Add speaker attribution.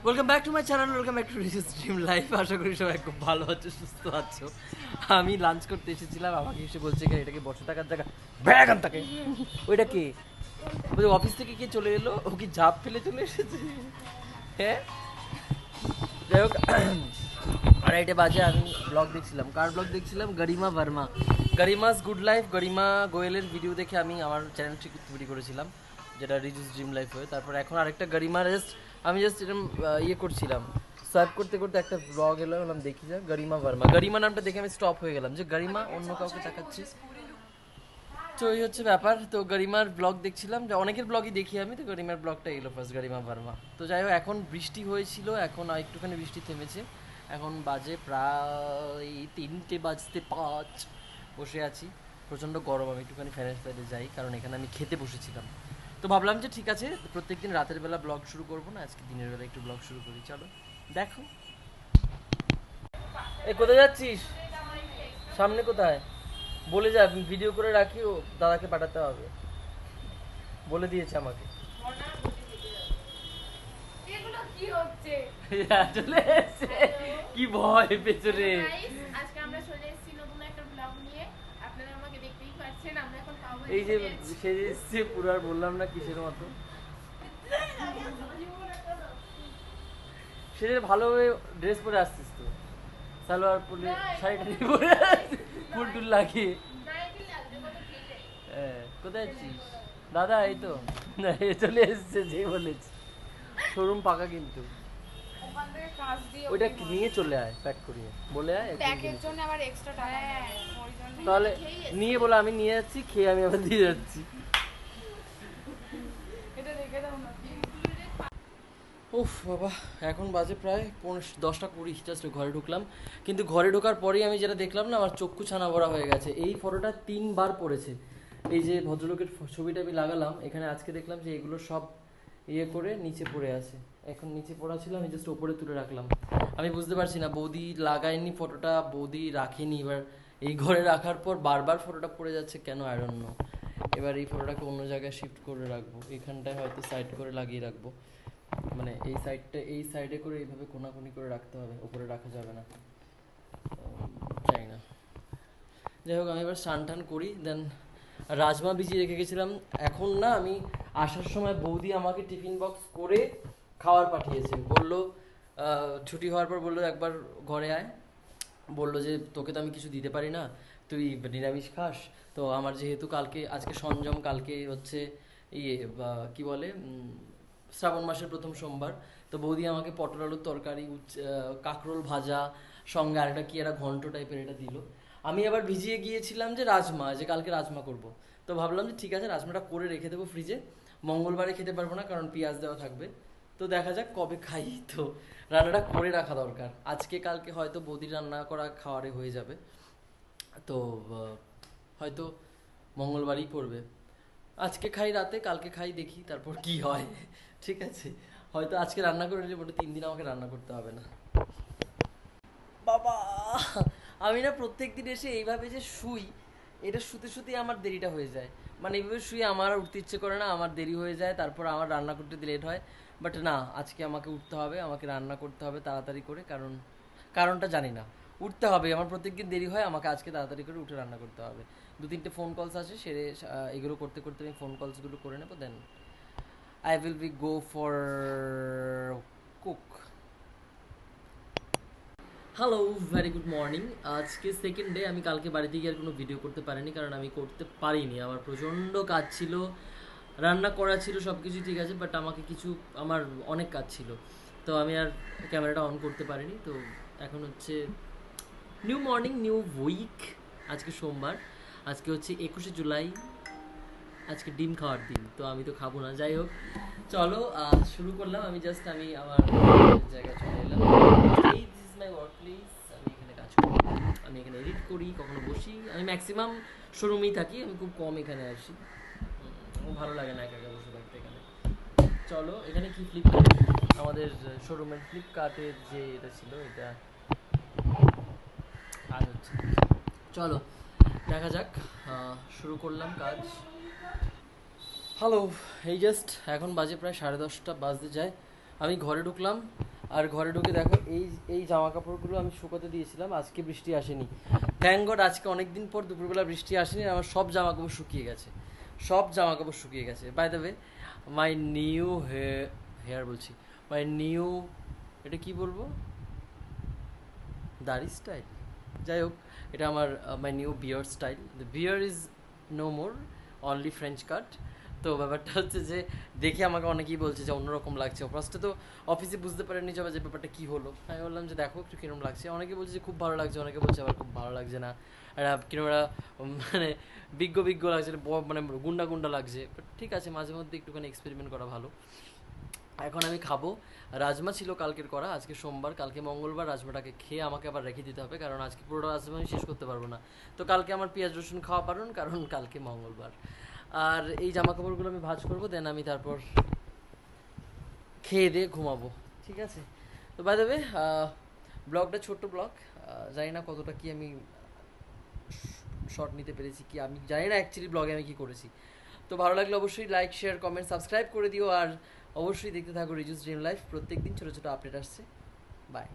Speaker 1: Welcome back to my channel, welcome back to Riju's dream life. আশা করি সবাই খুব ভালো আছো, সুস্থ আছো। আমি লাঞ্চ করতে এসেছিলাম, আমাকে এসে বলছে এখানে এটাকে বসে থাকার জায়গা, ব্যাগান থাকে ওইটা কে বলছে অফিস থেকে কে চলে এলো, ও কি ঝাঁপ ফেলে চলে এসেছে। হ্যাঁ, যাই হোক, আড়াইটে বাজে আমি ব্লগ দেখছিলাম। কার ব্লগ দেখছিলাম? গরিমা ভার্মা, গরিমাস গুড লাইফ। গরিমা গোয়েলের ভিডিও দেখে আমি আমার চ্যানেলটি তৈরি করেছিলাম, যেটা রিজুস ড্রিম লাইফ হয়ে। তারপর এখন আরেকটা গরিমা আমি জাস্ট এরকম ইয়ে করছিলাম, সোয়াইপ করতে করতে একটা ব্লগ এলো, বললাম দেখি যা, গরিমা ভার্মা। গরিমা নামটা দেখে আমি স্টপ হয়ে গেলাম যে গরিমা অন্য কাউকে দেখাচ্ছি। তো এই হচ্ছে ব্যাপার। তো গরিমার ব্লগ দেখছিলাম, যে অনেকের ব্লগই দেখি আমি, তো গরিমার ব্লগটা এলো ফার্স্ট, গরিমা ভার্মা। তো যাই হোক, এখন বৃষ্টি হয়েছিল, এখন একটুখানি বৃষ্টি থেমেছে। এখন বাজে প্রায় 3:05, বসে আছি। প্রচণ্ড গরম, আমি একটুখানি ফ্যানের সাইডে যাই, কারণ এখানে আমি খেতে বসেছিলাম। তো ভাবলাম যে ঠিক আছে, প্রত্যেকদিন রাতের বেলা ব্লগ শুরু করবো না, আজকে দিনের বেলা একটু ব্লগ শুরু করি। চলো দেখো। এই কোথায় যাচ্ছিস? সামনে কোথায় বলে যা, ভিডিও করে রাখি, ও দাদাকে পাঠাতে হবে, বলে দিয়েছে আমাকে। চলে এসেছে, কি ভয় পেছনে।
Speaker 2: আজকে আমরা চলে এসেছি নতুন একটা ব্লগ নিয়ে। আপনারা আমাকে দেখতেই পাচ্ছেন, আমরা এখন পাবো।
Speaker 1: এই যে সেজে এসছে পুরো, আর বললাম না কিসের মতো সেজে। ভালোভাবে ড্রেস পরে আসছিস তো, সালোয়ার পরে, শাড়িটা পরে ফুল টুল লাগিয়ে। হ্যাঁ, কোথায় আছিস দাদা? এই তো চলে এসছে, যে বলেছি শোরুম পাকা, কিন্তু ওইটা নিয়ে চলে আয়, প্যাক করিয়ে বলে আয়।
Speaker 2: প্যাকের জন্য আবার এক্সট্রা টাকা, ওই জন্য
Speaker 1: তাহলে নিয়ে বলে আমি নিয়ে যাচ্ছি, খেয়ে আমি আবার দিয়ে যাচ্ছি।
Speaker 2: এটা রেখে দাও না।
Speaker 1: উফ বাবা, এখন বাজে প্রায় 10:20, জাস্ট ঘরে ঢুকলাম। কিন্তু ঘরে ঢোকার পরেই আমি যেটা দেখলাম না, আমার চক্ষু ছানা ভরা হয়ে গেছে। এই ফটোটা 3বার পড়েছে। এই যে ভদ্রলোকের ছবিটা আমি লাগালাম এখানে, আজকে দেখলাম যে এগুলো সব ইয়ে করে নিচে পড়ে আছে। এখন নিচে পড়া ছিল, আমি জাস্ট ওপরে তুলে রাখলাম। আমি বুঝতে পারছি না, বৌদি লাগায়নি ফটোটা, বৌদি রাখেনি। এবার এই ঘরে রাখার পর বারবার ফটোটা পড়ে যাচ্ছে কেন, আই ডোন্ট নো। এবার এই ফটোটাকে অন্য জায়গায় শিফট করে রাখবো, এখানটায় হয়তো সাইড করে লাগিয়ে রাখবো। মানে এই সাইডটা, এই সাইডে করে এইভাবে কোনাকুনি করে রাখতে হবে, উপরে রাখা যাবে না, চাই না। যাই হোক, আমি এবার স্নান টান করি, দেন রাজমা ভিজিয়ে রেখে গেছিলাম। এখন না, আমি আসার সময় বৌদি আমাকে টিফিন বক্স করে খাবার পাঠিয়েছে। বললো ছুটি হওয়ার পর বললো একবার ঘরে আয়, বললো যে তোকে তো আমি কিছু দিতে পারি না, তুই নিরামিষ খাস। তো আমার যেহেতু আজকে সঞ্জম, কালকে হচ্ছে ইয়ে কি বলে, শ্রাবণ মাসের প্রথম সোমবার। তো বৌদি আমাকে পটল আলুর তরকারি, কাঁকরোল ভাজা, সঙ্গে আরেকটা কি একটা ঘন্ট টাইপের এটা দিল। আমি আবার ভিজিয়ে গিয়েছিলাম যে রাজমা, যে কালকে রাজমা করব। তো ভাবলাম যে ঠিক আছে, রাজমাটা করে রেখে দেবো ফ্রিজে, মঙ্গলবারে খেতে পারবো না কারণ পেঁয়াজ দেওয়া থাকবে। তো দেখা যাক কবে খাই। তো রান্নাটা করে রাখা দরকার, আজকে কালকে হয়তো বৌদির রান্না করা খাওয়ারে হয়ে যাবে। তো হয়তো মঙ্গলবারই পড়বে। আজকে খাই রাতে, কালকে খাই, দেখি তারপর কি হয়। ঠিক আছে, হয়তো আজকে রান্না করে নিলে ওটা 3 দিন আমাকে রান্না করতে হবে না। বাবা, আমি না প্রত্যেক দিন এসে এইভাবে যে শুই, এটা শুতে শুতেই আমার দেরিটা হয়ে যায়। মানে এইভাবে শুয়ে আমার আর উঠতে ইচ্ছে করে না, আমার দেরি হয়ে যায়, তারপর আমার রান্না করতে লেট হয়। বাট না, আজকে আমাকে উঠতে হবে, আমাকে রান্না করতে হবে তাড়াতাড়ি করে, কারণটা জানি না, উঠতে হবে। আমার প্রত্যেকদিন দেরি হয়, আমাকে আজকে তাড়াতাড়ি করে উঠে রান্না করতে হবে। 2-3টে ফোন কলস আছে, সেরে এগুলো করতে করতে আমি ফোন কলসগুলো করে নেবো, দেন I will be go for cook. Hello, very good morning. আজকে সেকেন্ড ডে। আমি কালকে বাড়িতে গিয়ে আর কোনো ভিডিও করতে পারিনি, কারণ আমি করতে পারিনি, আমার প্রচণ্ড কাজ ছিল, রান্না করা ছিল, সব কিছু ঠিক আছে, বাট আমার অনেক কাজ ছিল, তো আমি আর ক্যামেরাটা অন করতে পারিনি। তো এখন হচ্ছে নিউ মর্নিং, নিউ উইক। আজকে সোমবার, আজকে হচ্ছে 21শে জুলাই, আজকে ডিম খাওয়ার দিন। তো আমি তো খাবো না, যাই হোক চলো শুরু করলাম। আমি আমার জায়গায় চলে এলাম। This is my work place. আমি এখানে কাজ করি, আমি এখানে এডিট করি, কখনো বসি। আমি ম্যাক্সিমাম শোরুমেই থাকি, আমি খুব কম এখানে আসি, আমার ভালো লাগে না একা একা বসে থাকতে এখানে। চলো, এখানে কি ফ্লিপকার্ট, আমাদের শোরুমের ফ্লিপকার্টের যে এটা ছিল, এটা কাজ হচ্ছে। চলো দেখা যাক, শুরু করলাম কাজ। হ্যালো, এই জাস্ট এখন বাজে প্রায় 10:30 বাজতে যায়। আমি ঘরে ঢুকলাম, আর ঘরে ঢুকে দেখো এই এই জামা কাপড়গুলো আমি শুকোতে দিয়েছিলাম, আজকে বৃষ্টি আসেনি, থ্যাংক গড। আজকে অনেক দিন পর দুপুরবেলা বৃষ্টি আসেনি, আর আমার সব জামা কাপড় শুকিয়ে গেছে, সব জামা কাপড় শুকিয়ে গেছে। By the way, my new hair বলছি, মাই নিউ, এটা কি বলবো, দাড়ি স্টাইল, যাই হোক, এটা আমার my new beard style. The beard is no more, only French cut. তো ব্যাপারটা হচ্ছে যে দেখে আমাকে অনেকেই বলছে যে অন্যরকম লাগছে। ফার্স্টে তো অফিসে বুঝতে পারেনি যে যে ব্যাপারটা কী হলো, আমি বললাম যে দেখো একটু কিরম লাগছে। অনেকে বলছে যে খুব ভালো লাগছে, অনেকে বলছে আবার খুব ভালো লাগছে না, একটা কিরম একটা মানে বিজ্ঞ বিজ্ঞ লাগছে, মানে গুন্ডা গুন্ডা লাগছে। বাট ঠিক আছে, মাঝে মধ্যে একটুখানি এক্সপেরিমেন্ট করা ভালো। এখন আমি খাবো, রাজমা ছিল কালকের করা, আজকে সোমবার, কালকে মঙ্গলবার, রাজমাটাকে খেয়ে আমাকে আবার রেখে দিতে হবে, কারণ আজকে পুরোটা রাজমা আমি শেষ করতে পারবো না। তো কালকে আমার পেঁয়াজ রসুন খাওয়া পারুন, কারণ কালকে মঙ্গলবার। আর এই জামা কাপড়গুলো আমি ভাঁজ করবো, দেন আমি তারপর খেয়ে দিয়ে ঘুমাবো, ঠিক আছে? তো বাই দ্য ওয়ে, ব্লগটা ছোট্ট ব্লগ, জানি না কতটা কি আমি শর্ট নিতে পেরেছি, কি আমি জানি না অ্যাকচুয়ালি ব্লগে আমি কী করেছি। তো ভালো লাগলে অবশ্যই লাইক, শেয়ার, কমেন্ট, সাবস্ক্রাইব করে দিও। আর অবশ্যই দেখতে থাকো রিজুস ড্রিম লাইফ, প্রত্যেক দিন ছোটো ছোটো আপডেট আসছে। বাই।